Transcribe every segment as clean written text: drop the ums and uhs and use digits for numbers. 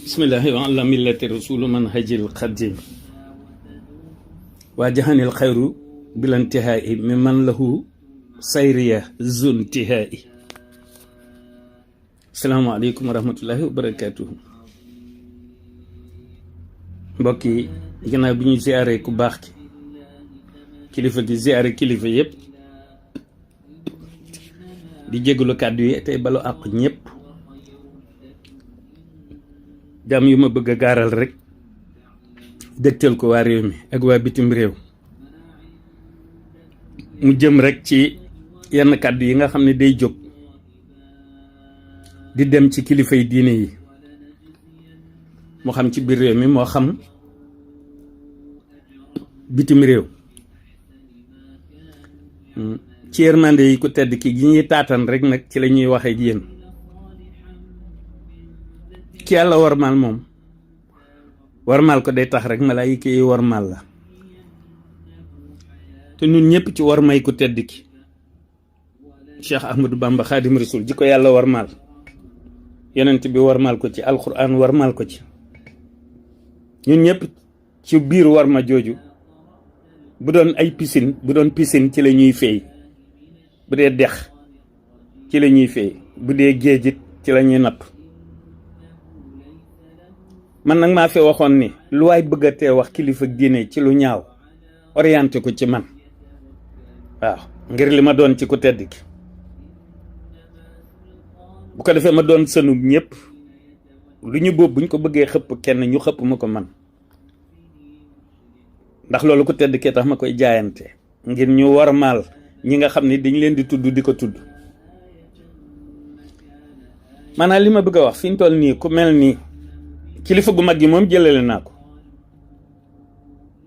bismillahi wa ala millati rasulu man hajil xadim waa jaxanil xayru bilantihaa'i mi man lahu sayriya zuntihaa'i. asalaamaaleykum wa rahmatullahi wa barakatuhu. mbokk yi ginnaaw bi ñu ziare ku baax ki kilifa gi ziare kilifa yëpp di jégalu kàddu yi tey balu àq ñëpp jàmm yu ma bëgg a gaaral rek dëgtal ko waa réew mi ak waa bitim réew mu jëm rek ci yenn kàddu yi nga xam ne day jóg di dem ci kilifay diine yi moo xam ci biir réew mi moo xam bitim réew ci yërmande yi ku tedd ki gi ñuy taatan rek nag ci la ñuy waxee ak yéen ki yàlla warmaal moom warmaal ko day tax rek malaayika yi warmaal la te ñun ñëpp ci warmay ku tedd ki Cheikh Ahmadou Bamba Xaadim Rasul ji ko yàlla warmaal yonent bi warmaal ko ci alquran warmaal ko ci ñun ñëpp ci biir warma jooju bu doon ay piscine bu doon piscine ci la ñuy feey bu dee dex ci la ñuy feey bu dee géejit ci la ñuy napp man nag maa fi waxoon ni lu waay bëgg a tee wax kilifa diine ci lu ñaaw orienté ko ci man waaw ngir li ma doon ci ku tedd ki bu ko defee ma doon sënub ñëpp lu ñu boobu buñ ko bëggee xëpp kenn ñu xëpp ma ko man ndax loolu ku tedd kee tax ma koy jaayante ngir ñu warmaal ñi nga xam ne dañ leen di tudd di ko tudd maanaam li ma bëgg a wax fi ñu toll nii ku mel nii kilifa gu mag gi moom jëlale naa ko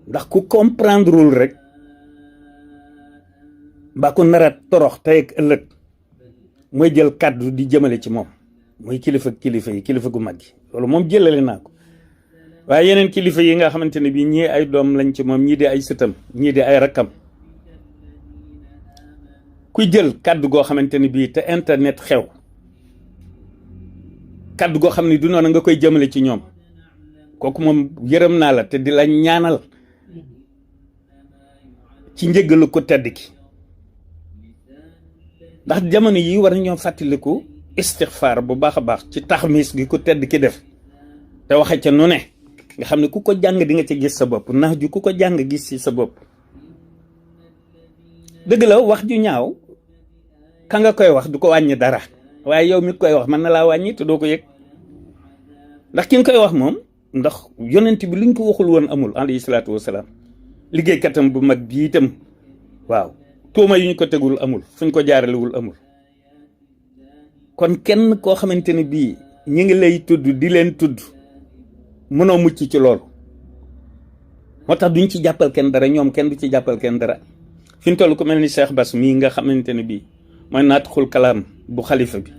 ndax ku comprendrewul rek mbaa ku nara torox tey ak ëllëg mooy jël kàddu di jëmale ci moom mooy kilifa yi kilifa gu mag gi loolu moom jëlale naa ko waaye yeneen kilifa yi nga xamante ne bii ñii ay doom lañ ci moom ñii di ay sëtam ñii di ay rakkam kuy jël kàddu goo xamante ne bii te internet xew kàddu goo xam ne du noonu nga koy jëmale ci ñoom kooku moom yërëm naa la te di la ñaanal ci njëggalu ko tedd ki ndax jamono yi war nañoo fàttaliku istixfaar bu baax a baax ci taxmis gi ko tedd ki def te waxe ca nu ne nga xam ne ku ko jàng di nga ci gis sa bopp nax ju ku ko jàng gis ci sa bopp dëgg la wax ju ñaaw ka nga koy wax du ko wàññi dara waaye yow mi koy wax mën na laa wàññi te doo ko yëg ndax ki nga koy wax moom ndax yonent bi luñ ko waxul woon amul alayhi salaatu wasalaam liggéeykatam bu mag bii itam waaw tuuma yu ñu ko tegul amul fuñ ko jaaralewul amul kon kenn koo xamante ne bii ñi ngi lay tudd di leen tudd mënoo mucc ci loolu moo tax duñ ci jàppal kenn dara ñoom kenn du ci jàppal kenn dara fi ñu toll ku mel ni Cheikh Bass mii nga xamante ne bii mooy naatxul kalaam bu xalifa bi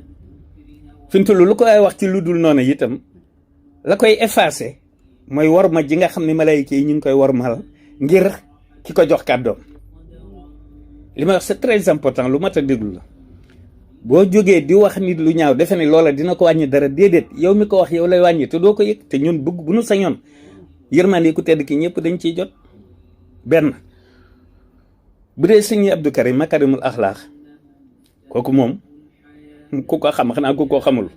fi mu toll lu ko ay wax ci lu dul noonu itam la koy effacé mooy worma ji nga xam ne malaayika yi ñu ngi koy wormal ngir ki ko jox kàddoom li may wax c'est très important lu mat a déglu la boo jógee di wax nit lu ñaaw defe ne loola dina ko wàññi dara déedéet yow mi ko wax yow lay wàññi te doo ko yëg te ñun bëgg bu nu sañoon yërmande ku tedd ki ñëpp dañ ciy jot benn bu dee sëñ Abdou Karim makarimul axlaax kooku moom ku ko xam xanaa ku ko xamul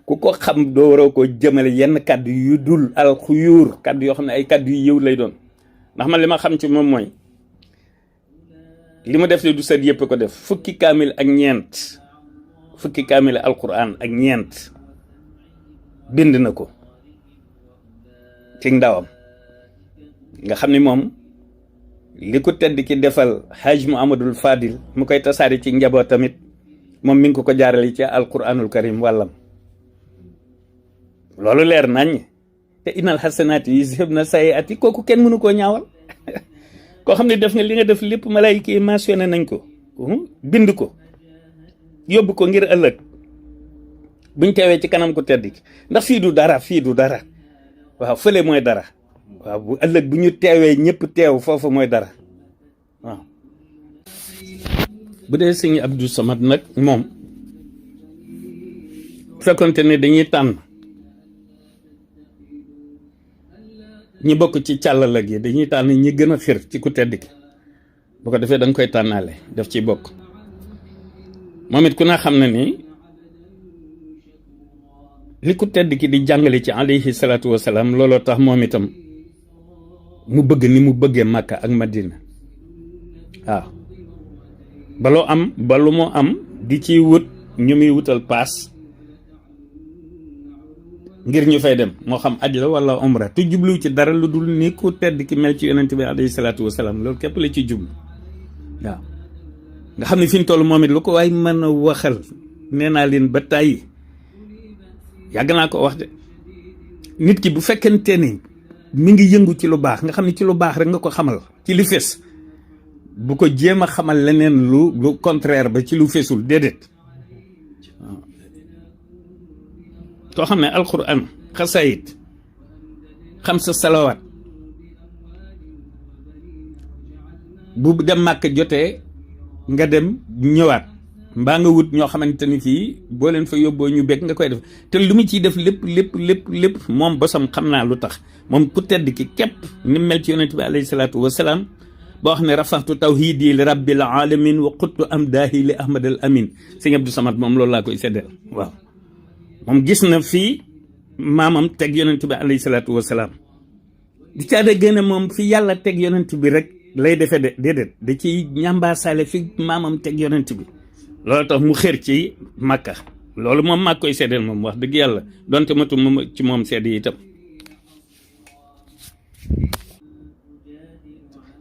ku ko xam doo waroo ko jëmale yenn kàddu yu dul alxuyuur kàddu yoo xam ne ay kàddu yu yëw lay doon ndax man li ma xam ci moom mooy li mu def li du sët yëpp ko def fukki kaamil alquran ak ñeent bind na ko ci ndawam nga xam ne moom li ko tedd ki defal Haj Muhammadul Fadil mu koy tasaari ci njaboot tamit moom mi ngi ko jaarale ci alquranul karim wàllam loolu leer nañ te innal xasanaati yuzhibna sayyi'aati kooku kenn mënu koo ñaawal koo xam ne def nga li nga def lépp malaayika yi mentionné nañ ko bind ko yóbbu ko ngir ëllëg buñ teewee ci kanam ko tedd ki ndax fii du dara waaw fële mooy dara waaw bu ëllëg bu ñu teewee ñëpp teew foofu mooy dara waaw bu dee sëñ Abdou Samad nag moom fekkonte ne dañuy tànn ñi bokk ci càllala gi dañuy tànn ñi gën a xër ci ku tedd ki bu ko defee da nga koy tànnaale def ci bokk moom it ku na xam na ni li ku tedd ki di jàngale ci alayhi salaatu wasalaam looloo tax moom itam mu bëgg ni mu bëggee Màkka ak Madina waaw baloo am ba lu moo am di ci wut ñu muy wutal paas ngir ñu fay dem moo xam aj la wala umra te jublu ci dara lu dul ni ku tedd ki mel ci yonent bi alayhi salaatu wasalaam loolu képp la ci jublu waaw nga xam ne fi ñu toll moom it lu ko waay mën a waxal nee naa leen ba tàyyi yàgg naa ko wax de nit ki bu fekkente ni mi ngi yëngu ci lu baax nga xam ne ci lu baax rek nga ko xamal ci li fes bu ko jéem a xamal leneen lu contraire ba ci lu fesul déedéet waaw koo xam ne alquran xasaayit xam sa salawaat bu dem màkk jotee nga dem ñëwaat mbaa nga wut ñoo xamante ni fii boo leen fa yóbboo ñu bekk nga koy def te lu mu ciy def lépp moom bosam xam naa lu tax moom ku tedd ki képp ni mel ci yonent bi alayhi salaatu wasalaam boo xam ne rafaxtu tawhidi li rabbil alamin wa quttu amdaahi li ahmad al amin sëñ Abdou Samad moom loolu laa koy seddeel waaw moom gis na fii maamam teg yonent bi alayhi salaatu wasalaam di caada gën a moom fi yàlla teg yonent bi rek lay defee de déedéet da ciy ñambaasaale fi maamam teg yonent bi loolu tax mu xër ci Makka loolu moom maa koy seddeel moom wax dëgg yàlla donte matu moom ci moom sedd yi itam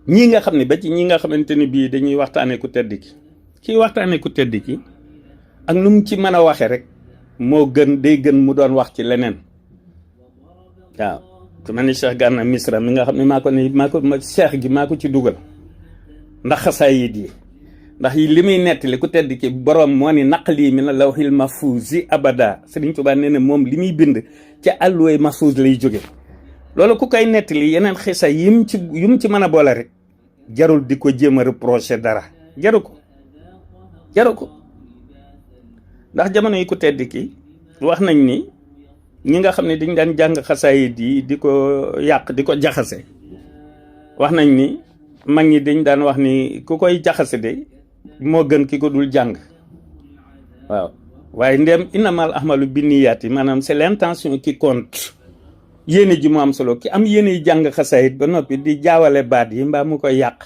ñii nga xam ne ba ci ñi nga xamante ni bii dañuy waxtaanee ku tedd ki kii waxtaanee ku tedd ki ak nu mu ci mën a waxee rek moo gën day gën mu doon wax ci leneen waaw su ma ni Cheikh Gana Misra mi nga xam ne maa ko Cheikh gi maa ko ci dugal ndax xasaayid yi ndax li muy nettali ku tedd ki borom moo ni naqli min lawhil mahfuuzi abada Sëriñ Tuubaa nee na moom li muy bind ca àlluway mahfuuz lay jóge loolu ku koy nettali yeneen xisa yim ci mën a boole rek jarul di ko jéem a reprocher dara jaru ko ndax jamono yi ku tedd ki wax nañ ni ñi nga xam ne dañ daan jàng xasaayid yi di ko yàq di ko jaxase wax nañ ni mag ñi dañ daan wax ni ku koy jaxase de moo gën ki ko dul jàng waaw waaye ndem innamal ahmalu binniyaati maanaam c'est l'intention qui compte yéene ji mu am solo ki am yéene yi jàng xasaayid ba noppi di jaawale baat yi mbaa mu koy yàq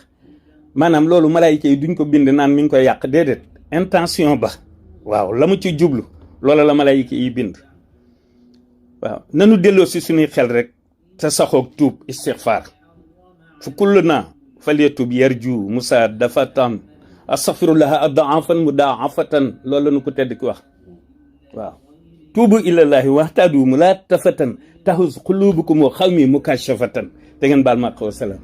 maanaam loolu malaayika yi duñ ko bind naan mi ngi koy yàq déedéet intention ba waaw la mu ci jublu loola la malaayika yi bind waaw nanu delloo si suñuy xel rek te saxoog tuub istixfaar fu kullu naa falyatub yarju musa dafa tam astaghfirullah adaafan mudaafatan loolu la nu ko tedd ki wax waaw tuubu ilallahi waxtaadu mu laa tafatan taxus xulubukum wa xawmi mukashafatan te ngeen baal ma wa salaam